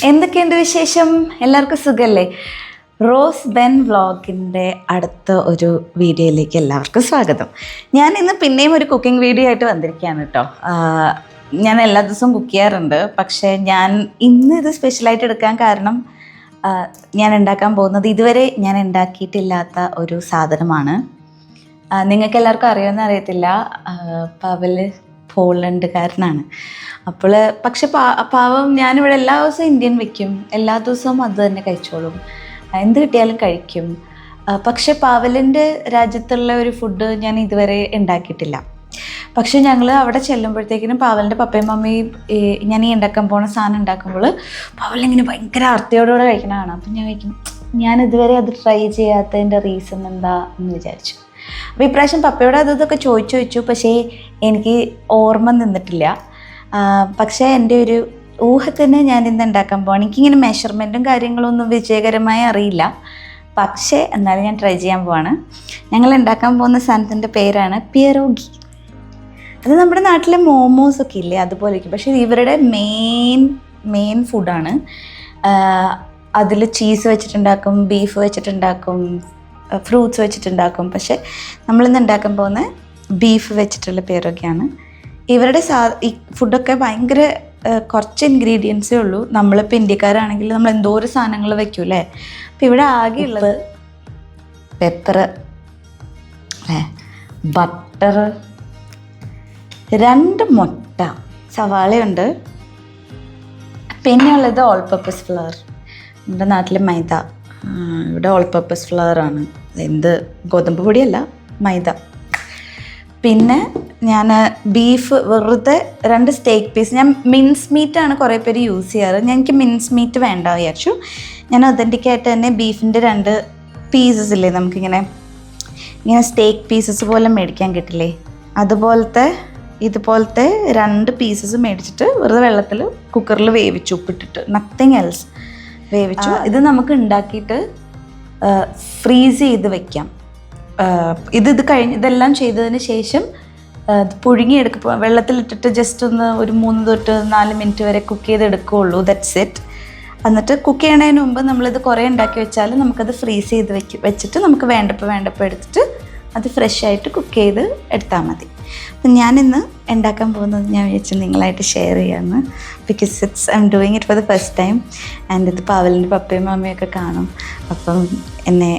എന്തൊക്കെയുണ്ട് വിശേഷം? എല്ലാവർക്കും സുഖല്ലേ? റോസ് ബെൻ വ്ളോഗിൻ്റെ അടുത്ത ഒരു വീഡിയോയിലേക്ക് എല്ലാവർക്കും സ്വാഗതം. ഞാൻ ഇന്ന് പിന്നെയും ഒരു കുക്കിംഗ് വീഡിയോ ആയിട്ട് വന്നിരിക്കുകയാണ് കേട്ടോ. ഞാൻ എല്ലാ ദിവസവും കുക്ക് ചെയ്യാറുണ്ട്, പക്ഷേ ഞാൻ ഇന്ന് ഇത് സ്പെഷ്യലായിട്ട് എടുക്കാൻ കാരണം ഞാൻ ഉണ്ടാക്കാൻ പോകുന്നത് ഇതുവരെ ഞാൻ ഉണ്ടാക്കിയിട്ടില്ലാത്ത ഒരു സാധനമാണ്. നിങ്ങൾക്ക് എല്ലാവർക്കും അറിയുമെന്ന് അറിയത്തില്ല, പവൽ പോളണ്ടുകാരനാണ്. അപ്പോൾ പക്ഷെ പാവം ഞാനിവിടെ എല്ലാ ദിവസവും ഇന്ത്യൻ വെക്കും, എല്ലാ ദിവസവും അത് തന്നെ കഴിച്ചോളും, എന്ത് കിട്ടിയാലും കഴിക്കും. പക്ഷെ പാവലിൻ്റെ രാജ്യത്തുള്ള ഒരു ഫുഡ് ഞാൻ ഇതുവരെ ഉണ്ടാക്കിയിട്ടില്ല. പക്ഷെ ഞങ്ങൾ അവിടെ ചെല്ലുമ്പോഴത്തേക്കിനും പാവലിൻ്റെ പപ്പയും മമ്മിയും ഞാൻ ഈ ഉണ്ടാക്കാൻ പോണ സാധനം ഉണ്ടാക്കുമ്പോൾ പാവലിങ്ങനെ ഭയങ്കര ആർത്തിയോടുകൂടെ കഴിക്കണതാണ്. അപ്പം ഞാൻ കഴിക്കും, ഞാൻ ഇതുവരെ അത് ട്രൈ ചെയ്യാത്തതിൻ്റെ റീസൺ എന്താ എന്ന് വിചാരിച്ചു. അപ്പോൾ ഇപ്രാവശ്യം പപ്പയോട് അതൊക്കെ ചോദിച്ചു, പക്ഷേ എനിക്ക് ഓർമ്മ നിന്നിട്ടില്ല. പക്ഷേ എൻ്റെ ഒരു ഊഹത്തിന് ഞാൻ ഇന്ന് ഉണ്ടാക്കാൻ പോവാണ്. എനിക്കിങ്ങനെ മെഷർമെൻറ്റും കാര്യങ്ങളൊന്നും വിജയകരമായി അറിയില്ല, പക്ഷേ എന്നാലും ഞാൻ ട്രൈ ചെയ്യാൻ പോവാണ്. ഞങ്ങൾ ഉണ്ടാക്കാൻ പോകുന്ന സാധനത്തിൻ്റെ പേരാണ് പിയറോഗി. അത് നമ്മുടെ നാട്ടിലെ മോമോസൊക്കെ ഇല്ലേ, അതുപോലെയൊക്കെ, പക്ഷേ ഇവരുടെ മെയിൻ ഫുഡാണ്. അതിൽ ചീസ് വെച്ചിട്ടുണ്ടാക്കും, ബീഫ് വെച്ചിട്ടുണ്ടാക്കും, ഫ്രൂട്ട്സ് വെച്ചിട്ടുണ്ടാക്കും. പക്ഷേ നമ്മളിന്ന് ഉണ്ടാക്കാൻ പോകുന്ന ബീഫ് വെച്ചിട്ടുള്ള പിയറോഗിയാണ്. ഇവരുടെ ഈ ഫുഡൊക്കെ ഭയങ്കര കുറച്ച് ഇൻഗ്രീഡിയൻസേ ഉള്ളൂ. നമ്മളിപ്പോൾ ഇന്ത്യക്കാരാണെങ്കിൽ നമ്മൾ എന്തോരം സാധനങ്ങൾ വയ്ക്കൂല്ലേ. അപ്പോൾ ഇവിടെ ആകെയുള്ളത് പെപ്പർ, ബട്ടർ, 2 മുട്ട, സവാളയുണ്ട്, പിന്നെ ഉള്ളത് ഓൾ പർപ്പസ് ഫ്ലവർ. നമ്മുടെ നാട്ടിലെ മൈദ, ഇവിടെ ഓൾ പർപ്പസ് ഫ്ലവറാണ്. എന്ത് ഗോതമ്പ് പൊടിയല്ല, മൈദ. പിന്നെ ഞാൻ ബീഫ് വെറുതെ 2 സ്റ്റേക്ക് പീസ്, ഞാൻ മിൻസ് മീറ്റാണ് കുറേ പേര് യൂസ് ചെയ്യാറ്. എനിക്ക് മിൻസ് മീറ്റ് വേണ്ട വിചാരിച്ചു. ഞാൻ ഒതൻറ്റിക്കായിട്ട് തന്നെ ബീഫിൻ്റെ 2 പീസസ് ഇല്ലേ, നമുക്കിങ്ങനെ സ്റ്റേക്ക് പീസസ് പോലെ മേടിക്കാൻ കിട്ടില്ലേ, ഇതുപോലത്തെ 2 പീസസ് മേടിച്ചിട്ട് വെറുതെ വെള്ളത്തിൽ കുക്കറിൽ വേവിച്ചു, ഉപ്പിട്ടിട്ട്, നത്തിങ് എൽസ് വേവിച്ചു. ഇത് നമുക്ക് ഉണ്ടാക്കിയിട്ട് ഫ്രീസ് ചെയ്ത് വെക്കാം. ഇതെല്ലാം ചെയ്തതിന് ശേഷം പുഴുങ്ങിയെടുക്കുക, വെള്ളത്തിലിട്ടിട്ട് ജസ്റ്റ് ഒന്ന് ഒരു 3 തൊട്ട് 4 മിനിറ്റ് വരെ കുക്ക് ചെയ്തെടുക്കുകയുള്ളൂ. That's it. എന്നിട്ട് കുക്ക് ചെയ്യണതിന് മുമ്പ് നമ്മളിത് കുറേ ഉണ്ടാക്കി വെച്ചാൽ നമുക്കത് ഫ്രീസ് ചെയ്ത് വെച്ചിട്ട് നമുക്ക് വേണ്ടപ്പോൾ എടുത്തിട്ട് അത് ഫ്രഷ് ആയിട്ട് കുക്ക് ചെയ്ത് എടുത്താൽ മതി. അപ്പം ഞാനിന്ന് ഉണ്ടാക്കാൻ പോകുന്നത് ഞാൻ വിചാരിച്ചു നിങ്ങളായിട്ട് ഷെയർ ചെയ്യാമെന്ന്. Because I'm doing it for the first time. And ഇത് പാവലിൻ്റെ പപ്പയും മമ്മിയൊക്കെ കാണും, അപ്പം എന്നെ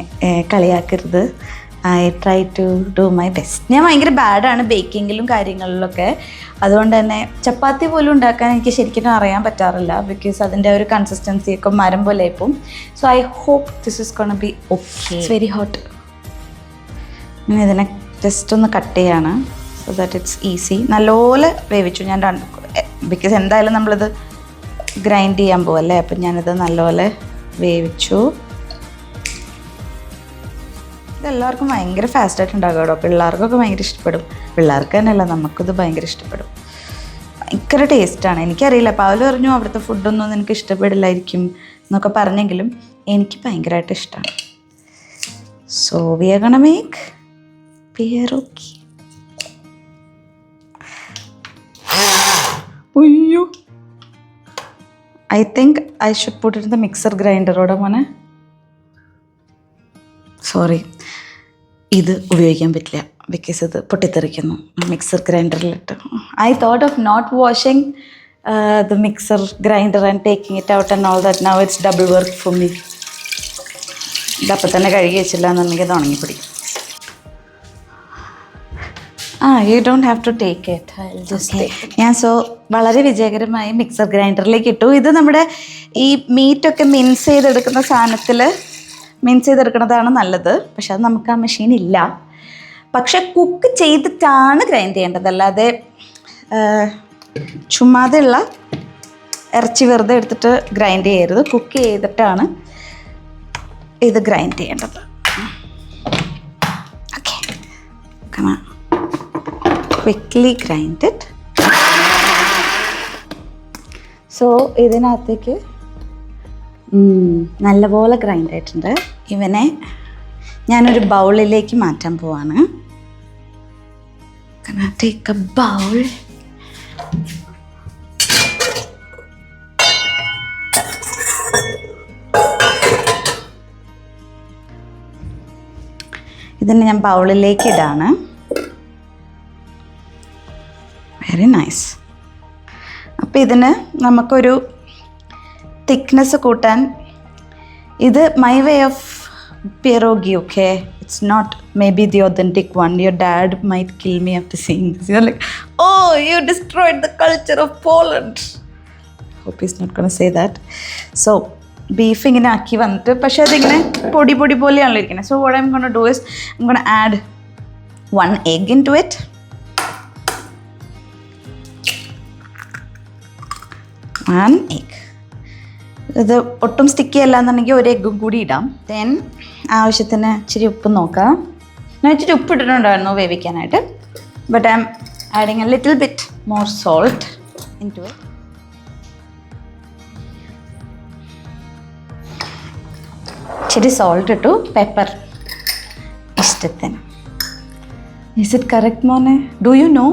കളിയാക്കരുത്. I try to do my best. ഞാൻ ഭയങ്കര ബാഡാണ് ബേക്കിങ്ങിലും കാര്യങ്ങളിലൊക്കെ. അതുകൊണ്ട് തന്നെ ചപ്പാത്തി പോലും ഉണ്ടാക്കാൻ എനിക്ക് ശരിക്കും അറിയാൻ പറ്റാറില്ല, ബിക്കോസ് അതിൻ്റെ ഒരു കൺസിസ്റ്റൻസിയൊക്കെ മരം പോലെ ആയിപ്പോവും. So I hope this is gonna be okay. It's very hot. ഞാൻ ഇതിനെ ജസ്റ്റ് ഒന്ന് കട്ട് ചെയ്യാണ് സോ ദാറ്റ് ഇറ്റ്സ് ഈസി. നല്ലപോലെ വേവിച്ചു ഞാൻ, ബിക്കോസ് എന്തായാലും നമ്മളിത് ഗ്രൈൻഡ് ചെയ്യാൻ പോവല്ലേ, അപ്പം ഞാനിത് നല്ലപോലെ വേവിച്ചു. ഇതെല്ലാവർക്കും ഭയങ്കര ഫാസ്റ്റായിട്ട് ഉണ്ടാകും കേട്ടോ. പിള്ളേർക്കൊക്കെ ഭയങ്കര ഇഷ്ടപ്പെടും. പിള്ളേർക്ക് തന്നെയല്ല, നമുക്കിത് ഭയങ്കര ഇഷ്ടപ്പെടും. ഭയങ്കര ടേസ്റ്റാണ്. എനിക്കറിയില്ല, പാവല് പറഞ്ഞു അവിടുത്തെ ഫുഡൊന്നും എനിക്ക് ഇഷ്ടപ്പെടില്ലായിരിക്കും എന്നൊക്കെ പറഞ്ഞെങ്കിലും എനിക്ക് ഭയങ്കരമായിട്ട് ഇഷ്ടമാണ്. So we are gonna make pierogi. അയ്യോ, I think I should put in the mixer ഗ്രൈൻഡറോടെ മോനെ. സോറി, ഇത് ഉപയോഗിക്കാൻ പറ്റില്ല ബിക്കോസ് ഇത് പൊട്ടിത്തെറിക്കുന്നു മിക്സർ ഗ്രൈൻഡറിലിട്ട്. I thought of not washing the mixer grinder and taking it out and all that. Now it's double work for me. ഇതപ്പം തന്നെ കഴുകി വെച്ചില്ല എന്നുണ്ടെങ്കിൽ ഇത് ഉണങ്ങിപ്പിടിക്കും. You don't have to take it. ഞാൻ വളരെ വിജയകരമായി മിക്സർ ഗ്രൈൻഡറിലേക്ക് ഇട്ടു. ഇത് നമ്മുടെ ഈ മീറ്റൊക്കെ മിൻസ് ചെയ്തെടുക്കുന്ന സാധനത്തിൽ മിൻസ് ചെയ്തെടുക്കുന്നതാണ് നല്ലത്. പക്ഷെ അത് നമുക്ക് ആ മെഷീൻ ഇല്ല. പക്ഷെ കുക്ക് ചെയ്തിട്ടാണ് ഗ്രൈൻഡ് ചെയ്യേണ്ടത്, അല്ലാതെ ചുമ്മാതെയുള്ള ഇറച്ചി വെറുതെ എടുത്തിട്ട് ഗ്രൈൻഡ് ചെയ്യരുത്. കുക്ക് ചെയ്തിട്ടാണ് ഇത് ഗ്രൈൻഡ് ചെയ്യേണ്ടത്. Okay, quickly grind it. So ഇതിനകത്തേക്ക് നല്ലപോലെ ഗ്രൈൻഡ് ആയിട്ടുണ്ട്. ഇവനെ ഞാനൊരു ബൗളിലേക്ക് മാറ്റാൻ പോവാണ്. Take A bowl. ഇതിന് ഞാൻ ബൗളിലേക്ക് ഇടാണ്. Very nice. അപ്പോൾ ഇതിന് നമുക്കൊരു തിക്നെസ് കൂട്ടാൻ, ഇത് my way of pierogi, okay? It's not maybe the authentic one. Your dad might kill me after seeing this. You're like, oh, you destroyed the culture of Poland. Hope he's not going to say that. So beef ഇങ്ങനെ ആക്കി വന്നിട്ട്, പക്ഷെ അതിങ്ങനെ പൊടി പൊടി പോലെയാണല്ലോ ഇരിക്കുന്നത്. So what I'm going to do is I'm going to add 1 egg into it. One egg. ഇത് ഒട്ടും സ്റ്റിക്കി അല്ല എന്നുണ്ടെങ്കിൽ ഒരു എഗ്ഗും കൂടി ഇടാം. ദെൻ ആവശ്യത്തിന് ഇച്ചിരി ഉപ്പ് നോക്കാം. ഞാൻ ഇച്ചിരി ഉപ്പ് ഇട്ടിട്ടുണ്ടായിരുന്നു വേവിക്കാനായിട്ട്. But I'm adding a little bit more salt in to it. ഇച്ചിരി സോൾട്ട് ഇട്ടു, പെപ്പർ ഇഷ്ടത്തിന്. ഇസ് ഇറ്റ് കറക്റ്റ് മോനെ? Do you know?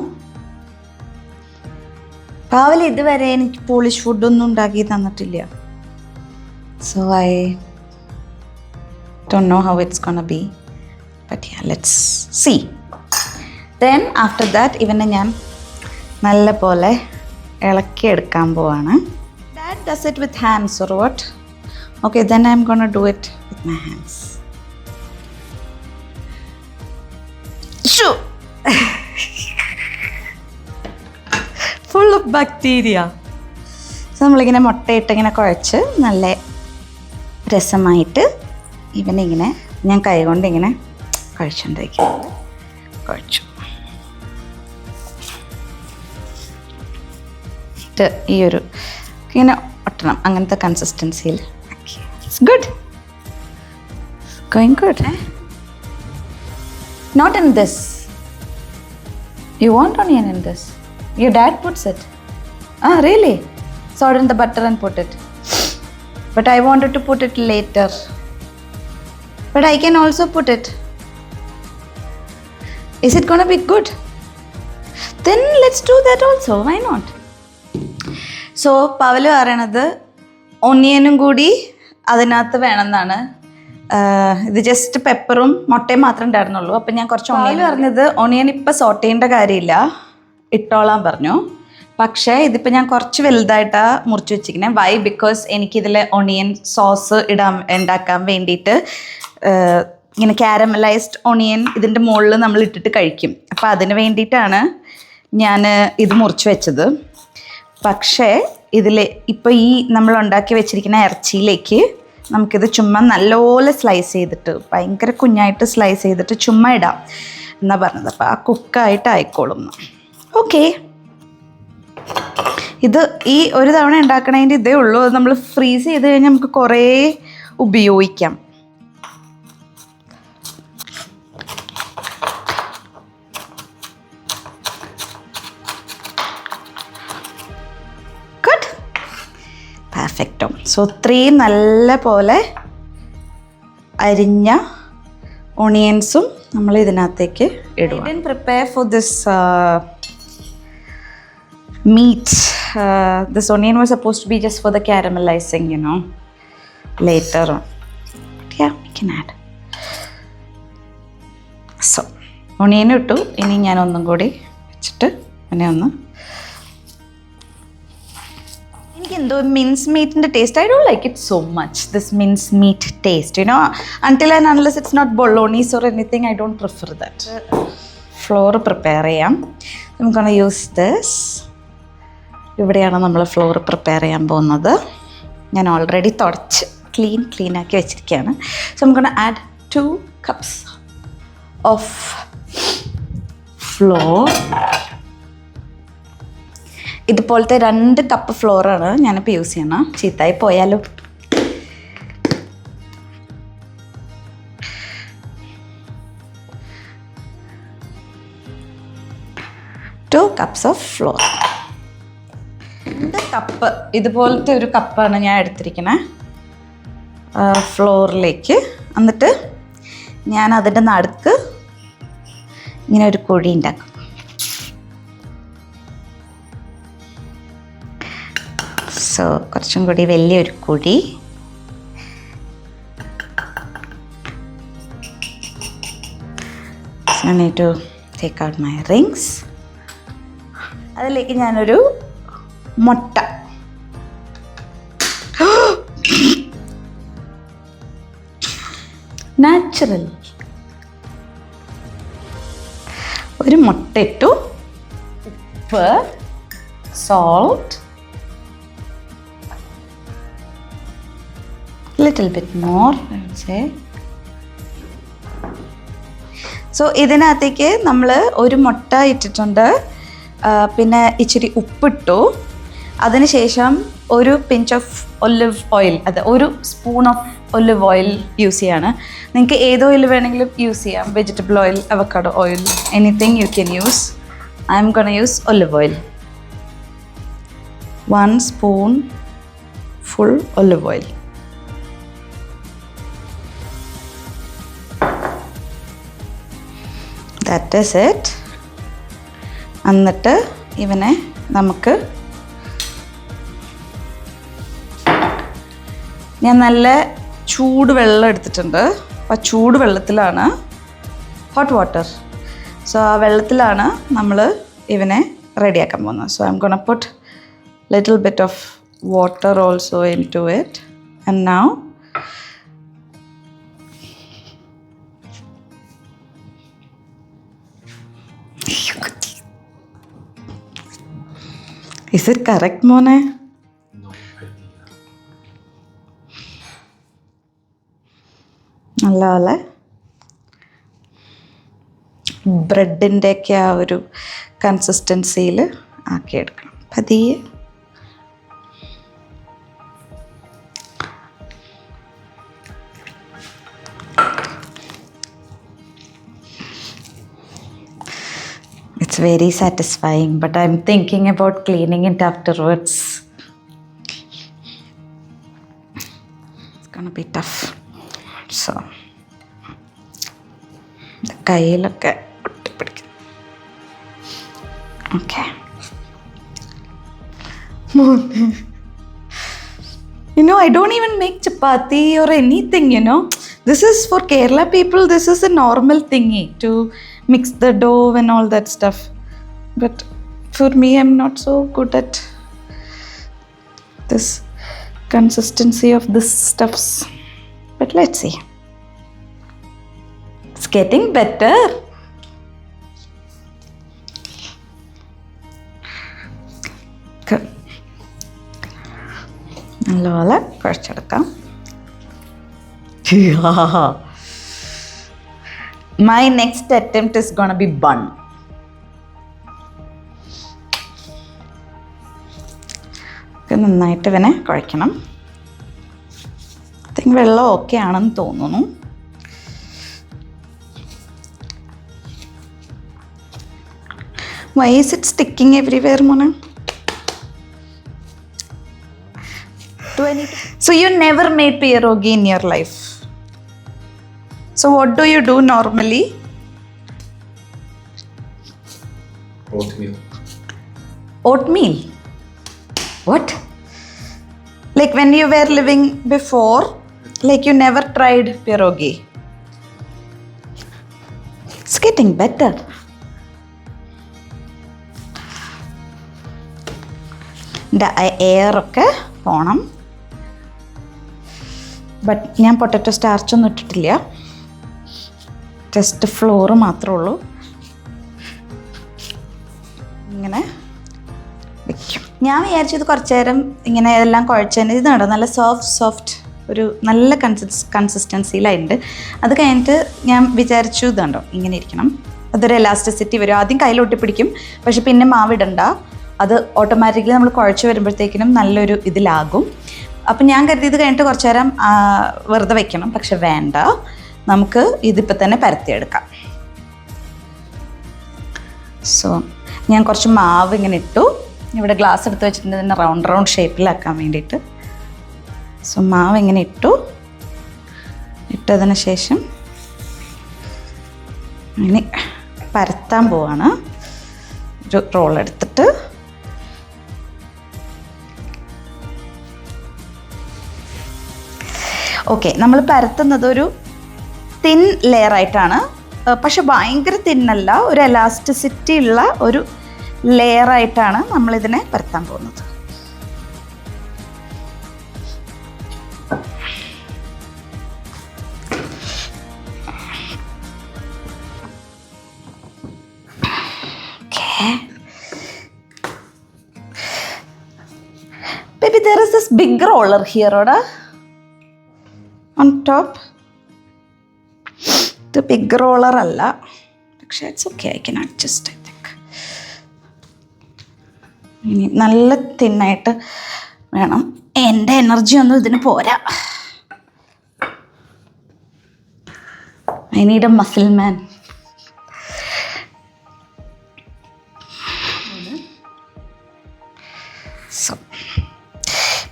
പാവൽ ഇതുവരെ എനിക്ക് പോളിഷ് ഫുഡൊന്നും ഉണ്ടാക്കി തന്നിട്ടില്ല. So I don't know how it's gonna be, but yeah, let's see. Then after that ഇവനെ ഞാൻ നല്ല പോലെ ഇളക്കി എടുക്കാൻ പോവാണ്. Dad does it with hands or what? Okay, then I'm gonna do it with my hands. Shoo! Full of bacteria. So നമ്മളിങ്ങനെ മുട്ടയിട്ടിങ്ങനെ കുഴച്ച് നല്ല രസമായിട്ട് ഇവനിങ്ങനെ ഞാൻ കൈ കൊണ്ട് ഇങ്ങനെ കഴിച്ചുകൊണ്ടിരിക്കും. കഴിച്ചു ഈ ഒരു ഇങ്ങനെ ഒട്ടണം, അങ്ങനത്തെ കൺസിസ്റ്റൻസിയിൽ ആക്കി. It's good, going good. Not in this. You want onion in this? Your dad puts it? Really? Salt in the butter and put it. But I wanted to put it later. But I can also put it. Is it gonna be good? Then let's do that also. Why not? So Pavlu പറയുന്നത് ഒണിയനും കൂടി അതിനകത്ത് വേണമെന്നാണ്. ഇത് just പെപ്പറും മുട്ടയും മാത്രമേ ഉണ്ടായിരുന്നുള്ളൂ. അപ്പം ഞാൻ കുറച്ച് ഒണിയൻ പറഞ്ഞത് ഒണിയൻ ഇപ്പം സോട്ട് ചെയ്യേണ്ട കാര്യമില്ല, ഇട്ടോളാൻ പറഞ്ഞു. പക്ഷേ ഇതിപ്പോൾ ഞാൻ കുറച്ച് വലുതായിട്ടാണ് മുറിച്ച് വെച്ചിരിക്കുന്നത്. വൈ? ബിക്കോസ് എനിക്കിതിൽ ഒണിയൻ സോസ് ഉണ്ടാക്കാൻ വേണ്ടിയിട്ട് ഇങ്ങനെ കാരമലൈസ്ഡ് ഒണിയൻ ഇതിൻ്റെ മുകളിൽ നമ്മൾ ഇട്ടിട്ട് കഴിക്കും. അപ്പോൾ അതിന് വേണ്ടിയിട്ടാണ് ഞാൻ ഇത് മുറിച്ച് വെച്ചത്. പക്ഷേ ഇതിൽ ഇപ്പോൾ ഈ നമ്മൾ ഉണ്ടാക്കി വെച്ചിരിക്കുന്ന ഇറച്ചിയിലേക്ക് നമുക്കിത് ചുമ്മാ നല്ലപോലെ സ്ലൈസ് ചെയ്തിട്ട്, ഭയങ്കര കുഞ്ഞായിട്ട് സ്ലൈസ് ചെയ്തിട്ട് ചുമ്മാ ഇടാം എന്നാണ് പറഞ്ഞത്. അപ്പോൾ ആ കുക്കായിട്ട് ആയിക്കോളും. ഓക്കെ, ഇത് ഈ ഒരു തവണ ഉണ്ടാക്കണതിൻ്റെ ഇതേ ഉള്ളൂ. അത് നമ്മൾ ഫ്രീസ് ചെയ്ത് കഴിഞ്ഞാൽ നമുക്ക് കുറേ ഉപയോഗിക്കാം. ഗുഡ്, പെർഫെക്റ്റോ. സോ ഇത്രയും നല്ല പോലെ അരിഞ്ഞ ഒണിയൻസും നമ്മൾ ഇതിനകത്തേക്ക് ഇടും. I didn't prepare for this meat. This onion was supposed to be just for the caramelizing, you know, later on. But yeah, we can add. So onion ittu. ഇനി ഞാൻ ഒന്നും കൂടി വെച്ചിട്ട് അങ്ങനെ ഒന്ന്, എനിക്ക് എന്തോ മിൻസ് മീറ്റിൻ്റെ taste, I don't like it so much, this mince meat taste, you know, until and unless it's not bolognese or anything, I don't prefer that. Floor prepare ചെയ്യാം. I'm gonna use this. ഇവിടെയാണ് നമ്മൾ floor prepare ചെയ്യാൻ പോകുന്നത്. ഞാൻ already തുടച്ച് clean ആക്കി വെച്ചിരിക്കുകയാണ്. So I'm gonna add 2 cups of flour. ഇതുപോലത്തെ 2 കപ്പ് ഫ്ലോറാണ് ഞാനിപ്പോൾ യൂസ് ചെയ്യണം. ചീത്തായി പോയാലോ. 2 cups of flour. 2 കപ്പ് ഇതുപോലത്തെ ഒരു കപ്പാണ് ഞാൻ എടുത്തിരിക്കുന്നത് ഫ്ലോറിലേക്ക്. എന്നിട്ട് ഞാൻ അതിൻ്റെ നടുക്ക് ഇങ്ങനെ ഒരു കുഴി ഉണ്ടാക്കും. സോ കുറച്ചും കൂടി വലിയൊരു കുഴി. I need to take out my rings. അതിലേക്ക് ഞാനൊരു മുട്ട, നാച്ചുറൽ ഒരു മുട്ട ഇട്ടു, ഉപ്പ്, salt, little bit more say. So ഇതിനകത്തേക്ക് നമ്മൾ ഒരു മുട്ട ഇട്ടിട്ടുണ്ട്, പിന്നെ ഇച്ചിരി ഉപ്പിട്ടു, അതിനുശേഷം ഒരു പിഞ്ച് ഓഫ് ഒലിവ് ഓയിൽ, അത് ഒരു spoon of olive oil use ചെയ്യാണ്. നിങ്ങൾക്ക് ഏത് ഓയിൽ വേണമെങ്കിലും യൂസ് ചെയ്യാം, vegetable oil, avocado oil, anything you can use. I M gonna use olive oil. 1 spoon full olive oil. That is it. എന്നിട്ട് ഇവനെ നമുക്ക്, ഞാൻ നല്ല ചൂട് വെള്ളം എടുത്തിട്ടുണ്ട്. അപ്പോൾ ആ ചൂട് വെള്ളത്തിലാണ്, ഹോട്ട് വാട്ടർ, സോ ആ വെള്ളത്തിലാണ് നമ്മൾ ഇവനെ റെഡിയാക്കാൻ പോകുന്നത്. So I'm gonna put little bit of water also into it, and now is it correct, Mone? നല്ലപോലെ ബ്രെഡിൻ്റെ ഒക്കെ ആ ഒരു കൺസിസ്റ്റൻസിയിൽ ആക്കിയെടുക്കണം പതിയെ. It's very satisfying, but I'm thinking about cleaning it afterwards. It's gonna be tough. So, കയ്യിലൊക്കെ ഒട്ടിപ്പിടിക്കും. Okay. You know, I don't even make chapati or anything, you know. This is for Kerala people, this is a normal thingy to mix the dough and all that stuff. But for me, I'm not so good at this consistency of this stuffs. But let's see. It's getting better. നല്ലപോലെ കുഴച്ചെടുക്കാം. My next attempt is gonna be bun. നന്നായിട്ട് ഇവനെ കുഴയ്ക്കണം. I think വെള്ളം okay ആണെന്ന് തോന്നുന്നു. Why is it sticking everywhere, Mona? So you never made pierogi in your life. So what do you do normally? Oatmeal. Oatmeal? What? Like when you were living before, like you never tried pierogi? It's getting better. The air ഒക്കെ പോണം. But ഞാൻ potato സ്റ്റാർച്ചൊന്നും ഇട്ടിട്ടില്ല, just floor മാത്രമേ ഉള്ളൂ. ഇങ്ങനെ വയ്ക്കും. ഞാൻ വിചാരിച്ചത് കുറച്ച് നേരം ഇങ്ങനെ എല്ലാം കുഴച്ചതിന് ഇത് കണ്ടോ നല്ല സോഫ്റ്റ് ഒരു നല്ല കൺസിസ്റ്റൻസിയിലായിട്ടുണ്ട്. അത് കഴിഞ്ഞിട്ട് ഞാൻ വിചാരിച്ചു ഇത് കണ്ടോ ഇങ്ങനെ ഇരിക്കണം, അതൊരു എലാസ്റ്റിസിറ്റി വരും. ആദ്യം കയ്യിലൊട്ടി പിടിക്കും, പക്ഷെ പിന്നെ മാവിടണ്ട, അത് ഓട്ടോമാറ്റിക്കലി നമ്മൾ കുഴച്ച് വരുമ്പോഴത്തേക്കിനും നല്ലൊരു ഇതിലാകും. അപ്പം ഞാൻ കരുതിയത് കഴിഞ്ഞിട്ട് കുറച്ച് നേരം വെറുതെ വെക്കണം, പക്ഷെ വേണ്ട, നമുക്ക് ഇതിപ്പോൾ തന്നെ പരത്തിയെടുക്കാം. സോ ഞാൻ കുറച്ച് മാവ് ഇങ്ങനെ ഇട്ടു, ഇവിടെ ഗ്ലാസ് എടുത്ത് വെച്ചിട്ടുണ്ട് ഇതിനെ റൗണ്ട് ഷേപ്പിലാക്കാൻ വേണ്ടിയിട്ട്. സോ മാവ് ഇങ്ങനെ ഇട്ടതിന് ശേഷം ഇങ്ങനെ പരത്താൻ പോവാണ്. ഒരു റോൾ എടുത്തിട്ട് ഓക്കെ, നമ്മൾ പരത്തുന്നത് ഒരു തിൻ ലെയറായിട്ടാണ് പക്ഷെ ഭയങ്കര തിന്നല്ല, ഒരു എലാസ്റ്റിസിറ്റി ഉള്ള ഒരു ലെയറായിട്ടാണ് നമ്മളിതിനെ പരത്താൻ പോകുന്നത്. Baby, there is this big roller here, oda, on top. The big roller alla, പക്ഷേ it's okay, I can adjust, I think. ഇനി നല്ല തിന്നായിട്ട് വേണം. എൻ്റെ എനർജി ഒന്നും ഇതിന് പോരാ. I need a muscle man. So,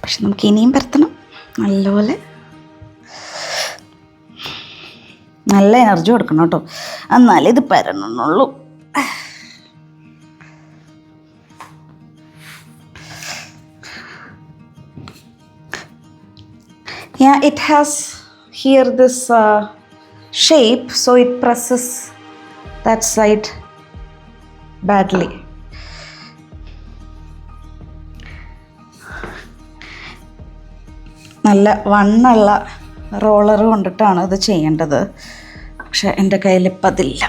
പക്ഷെ നമുക്ക് ഇനിയും പരത്തണം നല്ലപോലെ. നല്ല എനർജി കൊടുക്കണം കേട്ടോ, എന്നാലേ ഇത് പരണമെന്നുള്ളൂ. Yeah, it has here this shape, so it presses that side badly. നല്ല വണ്ണുള്ള റോളർ കൊണ്ടിട്ടാണ് ഇത് ചെയ്യേണ്ടത്, പക്ഷെ എൻ്റെ കയ്യിലിപ്പം അതില്ല.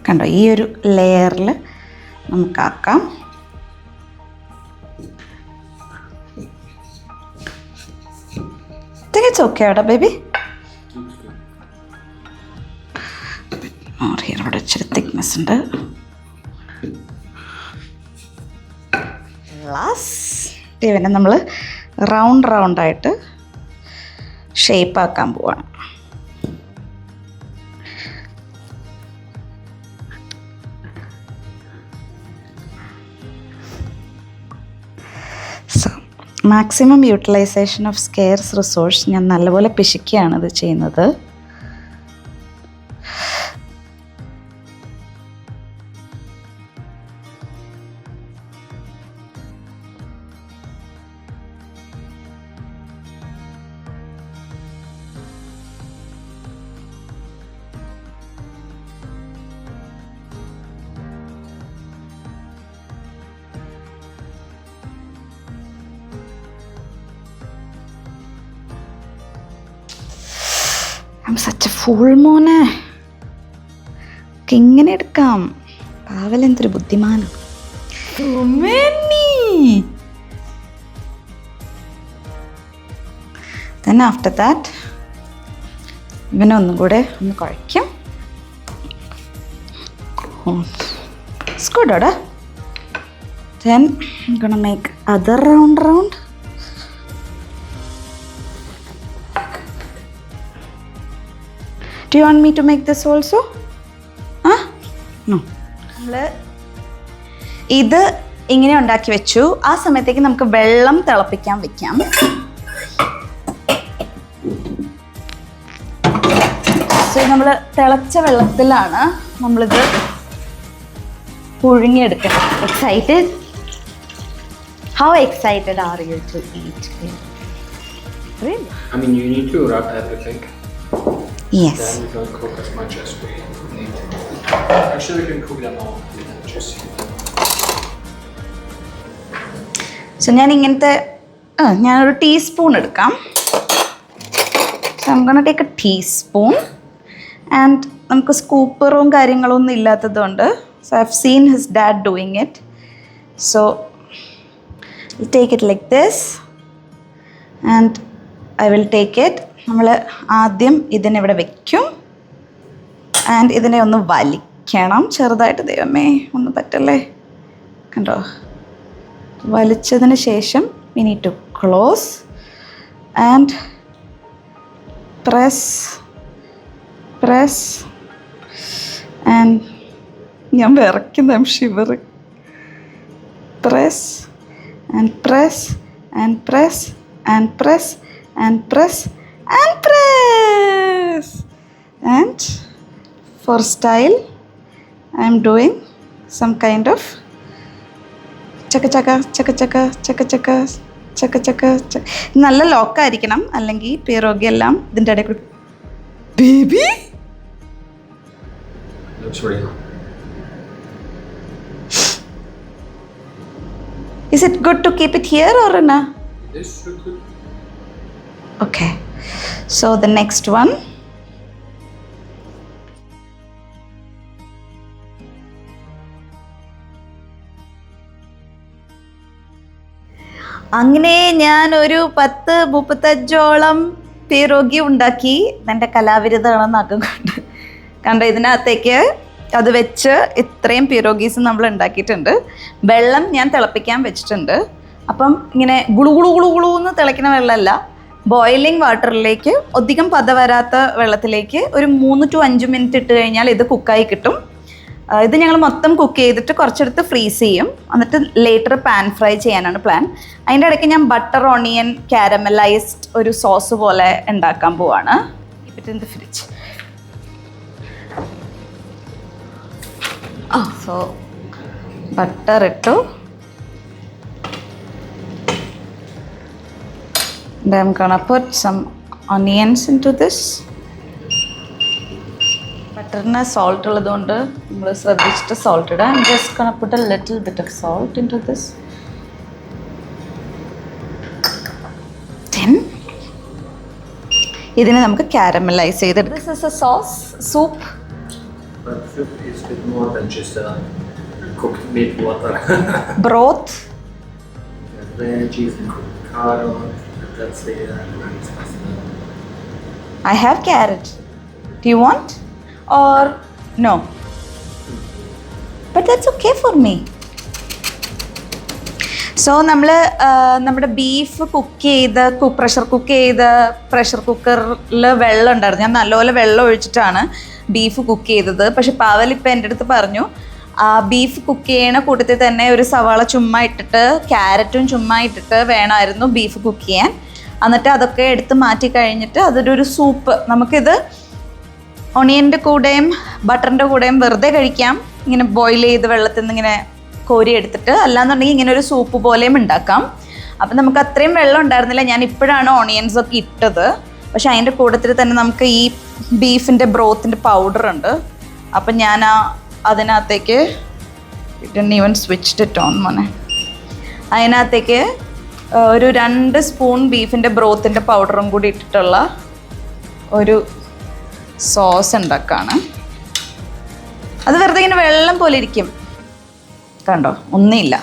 കണ്ടോ, ഈ ഒരു ലെയറിൽ നമുക്കാക്കാം. ഇറ്റ്സ് ഓക്കെ ആടാ ബേബി. ഇവിടെ ഇച്ചിരി തിക്നെസ് ഉണ്ട്. ഇവനെ നമ്മൾ റൗണ്ടായിട്ട് ഷേപ്പാക്കാൻ പോവാണ്. Maximum utilisation of scarce resource ഞാൻ നല്ലപോലെ പിശിക്കുകയാണ് ഇത് ചെയ്യുന്നത്. സച്ച് എ ഫുൾ മോനെ, ഇങ്ങനെ എടുക്കാം. പാവലെന്തൊരു ബുദ്ധിമാനം. Then after that ഇവനെ ഒന്നും കൂടെ ഒന്ന് കുഴയ്ക്കും. It's good, oda. Then I'm gonna make other round. Do you want me to make this also? No. ഇത് ഇങ്ങനെ ഉണ്ടാക്കി വെച്ചു. ആ സമയത്തേക്ക് നമുക്ക് വെള്ളം തിളപ്പിക്കാൻ വെക്കാം. സോ നമ്മൾ തിളച്ച വെള്ളത്തിലാണ് നമ്മളിത് പുഴുങ്ങിയെടുക്കണം. Excited? How excited are you to eat? Really? I mean, you need to wrap everything. Yes. Then we don't cook as much as we need. Actually, we can cook them all. Just so ഞാൻ ഇങ്ങനത്തെ ഞാനൊരു teaspoon എടുക്കാം. So I'm gonna take a teaspoon. And നമുക്ക് സ്കൂപ്പറും കാര്യങ്ങളൊന്നും ഇല്ലാത്തതുകൊണ്ട് so I've seen his dad doing it. So I'll take it like this and I will take it. നമ്മൾ ആദ്യം ഇതിനിവിടെ വയ്ക്കും ആൻഡ് ഇതിനെ ഒന്ന് വലിക്കണം ചെറുതായിട്ട്. ദൈവമേ, ഒന്ന് പറ്റല്ലേ, കണ്ടോ? വലിച്ചതിന് ശേഷം we need to close and press and ഞാൻ വിറയ്ക്കുന്ന shivering. Press and press and press and press and press. And for style, I am doing some kind of chaka chaka chaka chaka chaka chaka chaka chaka. നല്ല ലോക്കായിരിക്കണം, അല്ലെങ്കിൽ പിറോഗി എല്ലാം ഇതിൻ്റെ ഇടയിൽ കൂടി. Baby Looks real. is it good to keep it here or na? This should good. Okay, so the next one. അങ്ങനെ ഞാൻ ഒരു 10-35ഓളം പിറോഗി ഉണ്ടാക്കി. എൻ്റെ കലാവിരുദ്ധമാണെന്നൊക്കെ കൊണ്ട് കണ്ട ഇതിനകത്തേക്ക് അത് വെച്ച് ഇത്രയും പിറോഗീസ് നമ്മൾ ഉണ്ടാക്കിയിട്ടുണ്ട്. വെള്ളം ഞാൻ തിളപ്പിക്കാൻ വെച്ചിട്ടുണ്ട്. അപ്പം ഇങ്ങനെ ഗുളു ഗുളു ഗുളു ഗുളു എന്ന് തിളയ്ക്കുന്ന വെള്ളമല്ല, ബോയിലിംഗ് വാട്ടറിലേക്ക് അധികം പത വരാത്ത വെള്ളത്തിലേക്ക് ഒരു 3 to 5 മിനിറ്റ് ഇട്ട് കഴിഞ്ഞാൽ ഇത് കുക്കായി കിട്ടും. ഇത് ഞങ്ങൾ മൊത്തം കുക്ക് ചെയ്തിട്ട് കുറച്ചെടുത്ത് ഫ്രീസ് ചെയ്യും, എന്നിട്ട് ലേറ്റർ പാൻ ഫ്രൈ ചെയ്യാനാണ് പ്ലാൻ. അതിൻ്റെ ഇടയ്ക്ക് ഞാൻ ബട്ടർ ഓണിയൻ കാരമലൈസ്ഡ് ഒരു സോസ് പോലെ ഉണ്ടാക്കാൻ പോവാണ്. In the fridge. So butter ഇട്ടു. I'm gonna put some onions into this. ബട്ടറിന് സോൾട്ട് ഉള്ളതുകൊണ്ട് നമ്മൾ ശ്രദ്ധിച്ചിട്ട് സോൾട്ട് ഇടാം. I'm just gonna put a little bit of salt into this. Then ഇതിനെ നമുക്ക് കാരമലൈസ് ചെയ്തെടുക്കാം. This is a sauce, soup. But soup is a bit more than just cooked meat water. Broth. Veggies and cooked carrot. That's the I have carrot. Do you want? Or no? But that's okay for me. So നമ്മൾ നമ്മുടെ beef cook ചെയ്ത് pressure കുക്കറിൽ വെള്ളം ഉണ്ടായിരുന്നു. ഞാൻ നല്ലപോലെ വെള്ളം ഒഴിച്ചിട്ടാണ് beef cook ചെയ്തത്. പക്ഷെ പാവൽ ഇപ്പം എൻ്റെ അടുത്ത് പറഞ്ഞു ബീഫ് കുക്ക് ചെയ്യണ കൂട്ടത്തിൽ തന്നെ ഒരു സവാള ചുമ്മാ ഇട്ടിട്ട് ക്യാരറ്റും ചുമ്മാ ഇട്ടിട്ട് വേണമായിരുന്നു ബീഫ് കുക്ക് ചെയ്യാൻ. എന്നിട്ട് അതൊക്കെ എടുത്ത് മാറ്റി കഴിഞ്ഞിട്ട് അതൊരു സൂപ്പ്, നമുക്കിത് ഒണിയൻ്റെ കൂടെയും ബട്ടറിൻ്റെ കൂടെയും വെറുതെ കഴിക്കാം, ഇങ്ങനെ ബോയിൽ ചെയ്ത് വെള്ളത്തിൽ നിന്ന് ഇങ്ങനെ കോരി എടുത്തിട്ട്. അല്ലാന്നുണ്ടെങ്കിൽ ഇങ്ങനെ ഒരു സൂപ്പ് പോലെയും ഉണ്ടാക്കാം. അപ്പം നമുക്ക് അത്രയും വെള്ളം ഉണ്ടായിരുന്നില്ല, ഞാൻ ഇപ്പോഴാണ് ഓണിയൻസ് ഒക്കെ ഇട്ടത്. പക്ഷെ അതിൻ്റെ കൂട്ടത്തിൽ തന്നെ നമുക്ക് ഈ ബീഫിൻ്റെ ബ്രോത്തിൻ്റെ പൗഡർ ഉണ്ട്. അപ്പം ഞാൻ അതിനകത്തേക്ക് ഈവൻ സ്വിച്ച്ഡ് ഇറ്റ് ഓൺ മോനെ. അതിനകത്തേക്ക് ഒരു 2 സ്പൂൺ ബീഫിൻ്റെ ബ്രോത്തിൻ്റെ പൗഡറും കൂടി ഇട്ടിട്ടുള്ള ഒരു സോസ് ഉണ്ടാക്കാണ്. അത് വെറുതെ ഇങ്ങനെ വെള്ളം പോലെ ഇരിക്കും, കണ്ടോ, ഒന്നുമില്ല.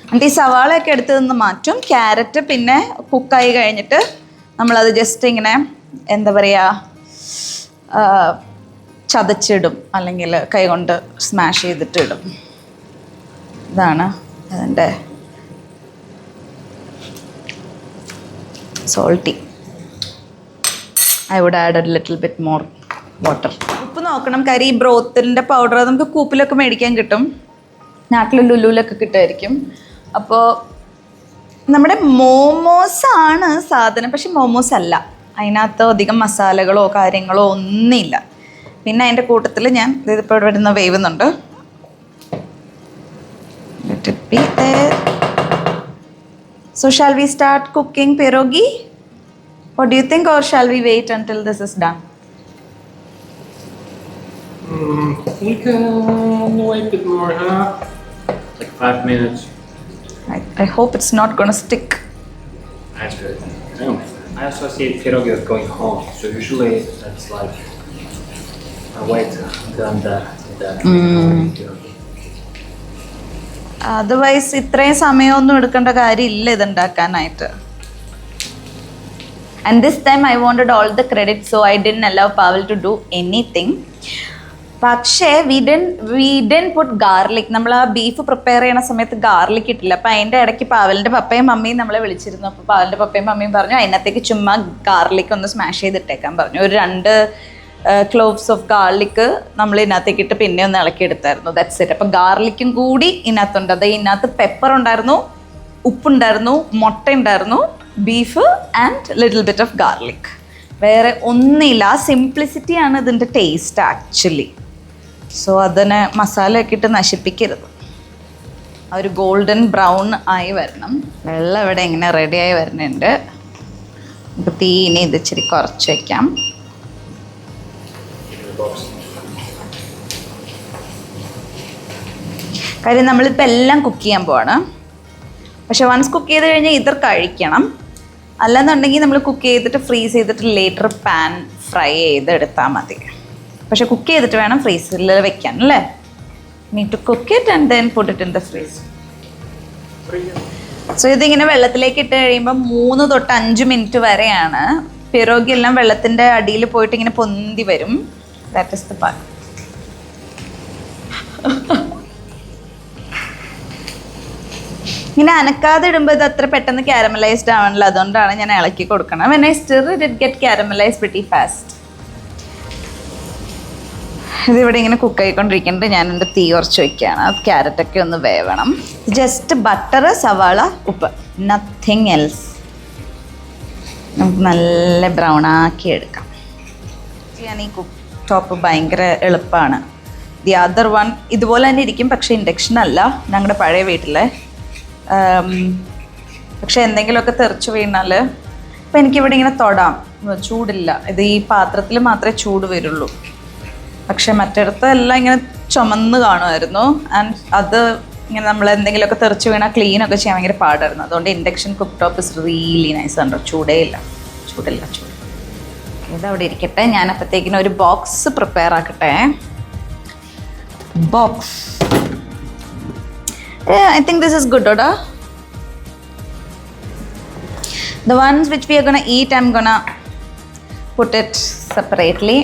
എന്നിട്ട് ഈ സവാളയൊക്കെ എടുത്ത് നിന്ന് മാറ്റും. ക്യാരറ്റ് പിന്നെ കുക്കായി കഴിഞ്ഞിട്ട് നമ്മളത് ജസ്റ്റ് ഇങ്ങനെ എന്താ പറയുക ചതച്ചിടും, അല്ലെങ്കിൽ കൈകൊണ്ട് സ്മാഷ് ചെയ്തിട്ട് ഇടും. ഇതാണ് അതിൻ്റെ salty. I would add a little bit more water. ഉപ്പ് നോക്കണം, കറി ബ്രോത്തിൻ്റെ പൗഡർ നമുക്ക് കൂപ്പിലൊക്കെ മേടിക്കാൻ കിട്ടും, നാട്ടിൽ ലുലുവിലൊക്കെ കിട്ടുമായിരിക്കും. അപ്പോൾ നമ്മുടെ മോമോസാണ് സാധനം, പക്ഷെ മോമോസ് അല്ല. അതിനകത്ത് അധികം മസാലകളോ കാര്യങ്ങളോ ഒന്നുമില്ല. പിന്നെ അതിൻ്റെ കൂട്ടത്തിൽ ഞാൻ ഇതിപ്പോൾ വരുന്ന വേവുന്നുണ്ട്. Let it be there. So shall we start cooking pierogi? What do you think, or shall we wait until this is done? We can wait a bit more, huh? Like 5 minutes. I hope it's not going to stick. That's good. I associate pierogi with going home, so usually that's like I wait until I'm there. Otherwise ഇത്രയും സമയമൊന്നും എടുക്കേണ്ട കാര്യമില്ല ഇതുണ്ടാക്കാനായിട്ട്. And this time I wanted all the credit, so I didn't allow Pavel to do anything. പക്ഷേ we done put garlic. നമ്മൾ ആ beef prepare ചെയ്യണ സമയത്ത് ഗാർലിക് ഇട്ടില്ല. അപ്പം അതിൻ്റെ ഇടയ്ക്ക് പാവലിൻ്റെ പപ്പയും മമ്മിയും നമ്മളെ വിളിച്ചിരുന്നു. അപ്പോൾ പാവലിൻ്റെ പപ്പയും മമ്മിയും പറഞ്ഞു അതിനകത്തേക്ക് ചുമ്മാ ഗാർലിക് ഒന്ന് സ്മാഷ് ചെയ്തിട്ടേക്കാൻ പറഞ്ഞു. ഒരു 2 ക്ലോവ്സ് ഓഫ് ഗാർലിക്ക് നമ്മൾ ഇതിനകത്തേക്ക് ഇട്ട് പിന്നെ ഒന്ന് ഇളക്കി എടുത്തായിരുന്നു. That's it. അപ്പം ഗാർലിക്കും കൂടി ഇതിനകത്തുണ്ട്. അത് ഇതിനകത്ത് പെപ്പർ ഉണ്ടായിരുന്നു, ഉപ്പുണ്ടായിരുന്നു, മുട്ട ഉണ്ടായിരുന്നു, beef and little bit of garlic. വേറെ ഒന്നുമില്ല. ആ സിംപ്ലിസിറ്റിയാണ് ഇതിൻ്റെ ടേസ്റ്റ് ആക്ച്വലി. സോ അതിനെ മസാലയൊക്കെ ഇട്ട് നശിപ്പിക്കരുത്. ആ ഒരു ഗോൾഡൻ ബ്രൗൺ ആയി വരണം. വെള്ളം ഇവിടെ ഇങ്ങനെ റെഡിയായി വരുന്നുണ്ട്. നമുക്ക് തീ ഇനി ഇത് ഇച്ചിരി കുറച്ച് വയ്ക്കാം. കാര്യം നമ്മളിപ്പോൾ എല്ലാം കുക്ക് ചെയ്യാൻ പോവാണ്. പക്ഷെ വൺസ് കുക്ക് ചെയ്ത് കഴിഞ്ഞാൽ ഇത് കഴിക്കണം. അല്ലെന്നുണ്ടെങ്കിൽ നമ്മൾ കുക്ക് ചെയ്തിട്ട് ഫ്രീസ് ചെയ്തിട്ട് ലേറ്റർ പാൻ ഫ്രൈ ചെയ്തെടുത്താൽ മതി. പക്ഷെ കുക്ക് ചെയ്തിട്ട് വേണം ഫ്രീസറിൽ വെക്കാൻ അല്ലേ? Need to cook it and then put it in the freeze. So ഇതിങ്ങനെ വെള്ളത്തിലേക്ക് ഇട്ട് കഴിയുമ്പോൾ 3 തൊട്ട് 5 മിനിറ്റ് വരെയാണ് പിറോഗി എല്ലാം വെള്ളത്തിൻ്റെ അടിയിൽ പോയിട്ട് ഇങ്ങനെ പൊന്തി വരും. That is the part. ഇങ്ങനെ അനക്കാതെ ഇടുമ്പോൾ ഇത് അത്ര പെട്ടെന്ന് കാരമലൈസ്ഡ് ആവണല്ലോ. അതുകൊണ്ടാണ് ഞാൻ ഇളക്കി കൊടുക്കണം. When I stir it get caramelise pretty fast. ഇതിവിടെ ഇങ്ങനെ കുക്ക് ആയിക്കൊണ്ടിരിക്കുന്നുണ്ട്. ഞാൻ എൻ്റെ തീ കുറച്ച് വയ്ക്കുകയാണ്. ക്യാരറ്റൊക്കെ ഒന്ന് വേവണം. ജസ്റ്റ് ബട്ടർ, സവാള, ഉപ്പ്, നത്തിങ് എൽസ്. നമുക്ക് നല്ല ബ്രൗൺ ആക്കി എടുക്കാം. ഞാൻ ഈ കുക്ക് ടോപ്പ് ഭയങ്കര എളുപ്പമാണ്. ദി അതർ വൺ ഇതുപോലെ തന്നെ ഇരിക്കും, പക്ഷേ ഇൻഡക്ഷൻ അല്ല, ഞങ്ങളുടെ പഴയ വീട്ടിലെ. പക്ഷെ എന്തെങ്കിലുമൊക്കെ തെറിച്ച് വീണാൽ ഇപ്പം എനിക്കിവിടെ ഇങ്ങനെ തൊടാം, ചൂടില്ല. ഇത് ഈ പാത്രത്തിൽ മാത്രമേ ചൂട് വരുള്ളൂ. പക്ഷെ മറ്റിടത്ത് എല്ലാം ഇങ്ങനെ ചുമന്ന് കാണുമായിരുന്നു. ആൻഡ് അത് ഇങ്ങനെ നമ്മൾ എന്തെങ്കിലുമൊക്കെ തെറിച്ച് വീണാൽ ക്ലീനൊക്കെ ചെയ്യാൻ ഭയങ്കര പാടായിരുന്നു. അതുകൊണ്ട് induction cook top is really nice. കണ്ടോ, ചൂടില്ല. ഇതവിടെ ഇരിക്കട്ടെ. ഞാൻ അപ്പോഴത്തേക്കിനും ഒരു ബോക്സ് പ്രിപ്പയർ ആക്കട്ടെ. Box I think this is good, Oda. The ones which we are gonna eat, I'm gonna put it separately.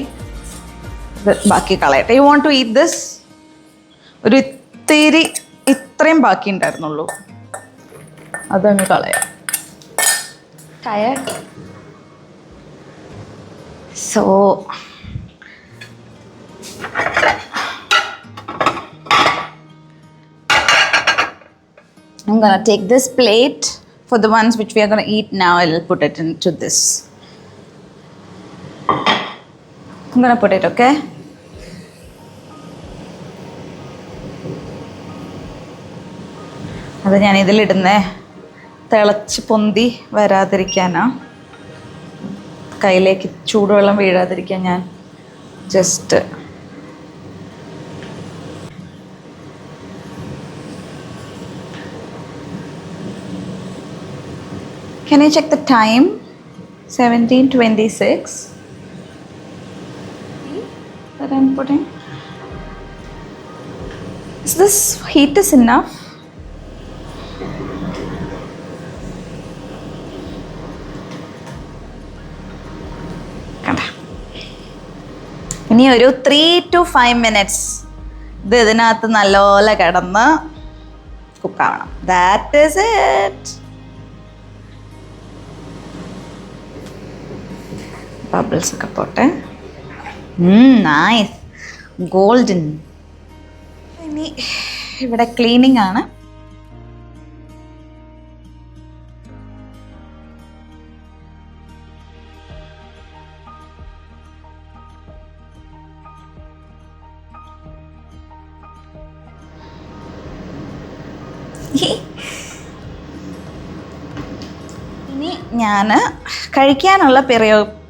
ബാക്കി കളയട്ടെ. You want to eat this? ഒരു ഇത്രയും ബാക്കി ഉണ്ടായിരുന്നുള്ളൂ, അതങ്ങ് കളയാം. So I'm gonna take this plate. For the ones which we are gonna eat now, I'll put it into this. I'm gonna put it, okay? അത് ഞാൻ ഇതിലിടുന്നേ തിളച്ച് പൊന്തി വരാതിരിക്കാനാ. കയ്യിലേക്ക് ചൂടുവെള്ളം വീഴാതിരിക്കാൻ ഞാൻ just Can you check the time? 17:26 that I'm putting. Is this heat is enough? ഇനി ഒരു 3 to 5 minutes ഇത് ഇതിനകത്ത് നല്ലപോലെ കിടന്ന് കുക്കാവണം. That is it. ബബിൾസ് ഒക്കെ പോട്ടെ. Nice golden. ഇനി ഇവിടെ ക്ലീനിങ് ആണ്. ഇനി ഞാൻ കഴിക്കാനുള്ള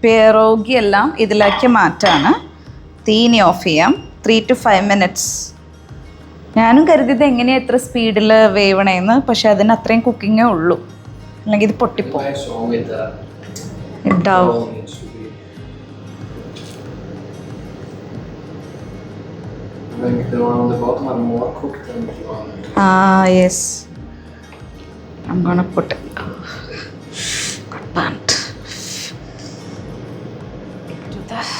പിറോഗി എല്ലാം ഇതിലേക്ക് മാറ്റാണ്. തീനി ഓഫ് ചെയ്യാം. 3 to 5 minutes. ഞാനും കരുതിയത് എങ്ങനെയാണ് എത്ര സ്പീഡിൽ വേവണേന്ന്. പക്ഷെ അതിന് അത്രയും കുക്കിങ്ങേ ഉള്ളൂ, അല്ലെങ്കിൽ ഇത് പൊട്ടിപ്പോകും. ഉണ്ടാവും. Yes. I'm gonna put it. Good pant. Do that.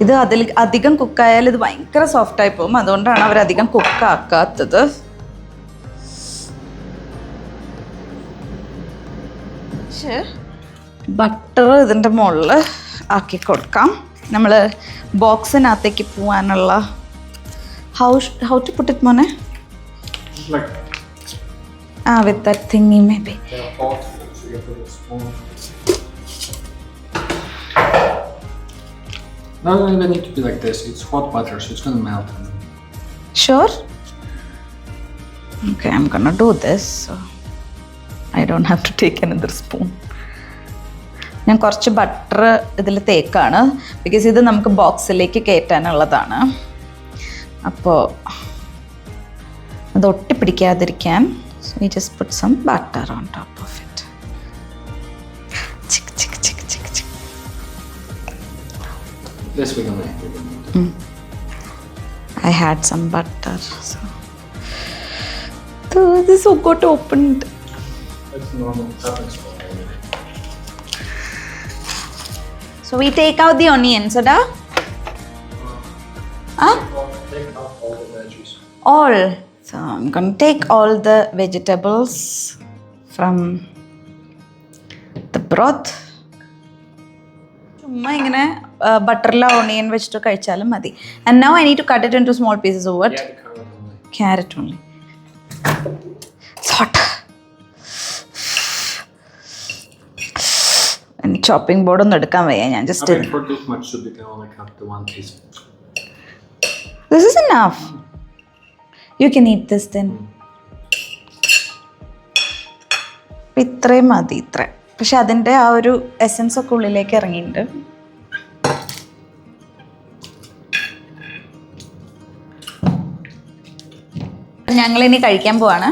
ഇത് അധികം കുക്കായാൽ ഇത് ഭയങ്കര സോഫ്റ്റായി പോകും. അതുകൊണ്ടാണ് അവരധികം കുക്കാക്കാത്തത്. ബട്ടർ ഇതിൻ്റെ മുകളിൽ ആക്കി കൊടുക്കാം. നമ്മൾ ബോക്സിനകത്തേക്ക് പോകാനുള്ള ഹൗ ടു പുട്ട് ഇറ്റ് മോനെ? Like വിത്ത് ദാറ്റ് തിങ്ങി may be. they're hot, so you put a spoon. No, they need to be like this. It's hot butter, so it's gonna melt. Sure? Okay, I'm gonna do this, so I don't have to take another spoon. ഞാൻ കുറച്ച് butter ഇതിൽ തേക്കാണ്, because ഇത് നമുക്ക് ബോക്സിലേക്ക് കയറ്റാനുള്ളതാണ്. അപ്പോൾ അത് ഒട്ടിപ്പിടിക്കാതിരിക്കാൻ so we just put some butter on top of it. Chick, chick, chick, chick, chick. This we're gonna make. I had some butter, so this got opened. That's normal. Happens for me. So we take out the onions, Ada? Take out all the veggies. All. So I'm going to take all the vegetables from the broth. ചുമ്മാ ഇങ്ങനെ ബട്ടറിലെ onion വെച്ചിട്ട് കഴിച്ചാലും മതി. And now I need to cut it into small pieces of what? Yeah, the carrot only. Carrot only. It's hot. എനിക്ക് chopping board ഒന്നും എടുക്കാൻ വയ്യ. ഞാൻ I just mean, for this much soup, you can only cut the one piece. This is enough. You can eat this then. ഇത്രയും മതി, ഇത്ര. പക്ഷെ അതിൻ്റെ ആ ഒരു എസൻസ് ഒക്കെ ഉള്ളിലേക്ക് ഇറങ്ങിയിട്ടുണ്ട്. ഞങ്ങളിനി കഴിക്കാൻ പോവാണ്.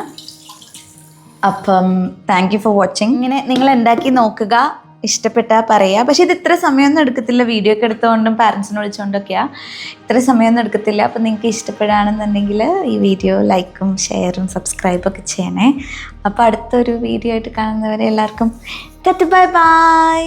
അപ്പം താങ്ക് യു ഫോർ വാച്ചിങ്. ഇങ്ങനെ നിങ്ങൾ ഉണ്ടാക്കി നോക്കുക, ഇഷ്ടപ്പെട്ടാൽ പറയുക. പക്ഷേ ഇത് ഇത്ര സമയമൊന്നും എടുക്കത്തില്ല, വീഡിയോ ഒക്കെ എടുത്തുകൊണ്ടും പാരൻസിനെ വിളിച്ചുകൊണ്ടൊക്കെയാണ്. ഇത്ര സമയമൊന്നും എടുക്കത്തില്ല. അപ്പം നിങ്ങൾക്ക് ഇഷ്ടപ്പെടുകയാണെന്നുണ്ടെങ്കിൽ ഈ വീഡിയോ ലൈക്കും ഷെയറും സബ്സ്ക്രൈബൊക്കെ ചെയ്യണേ. അപ്പോൾ അടുത്തൊരു വീഡിയോ ആയിട്ട് കാണുന്നവരെ എല്ലാവർക്കും ബൈ ബൈ.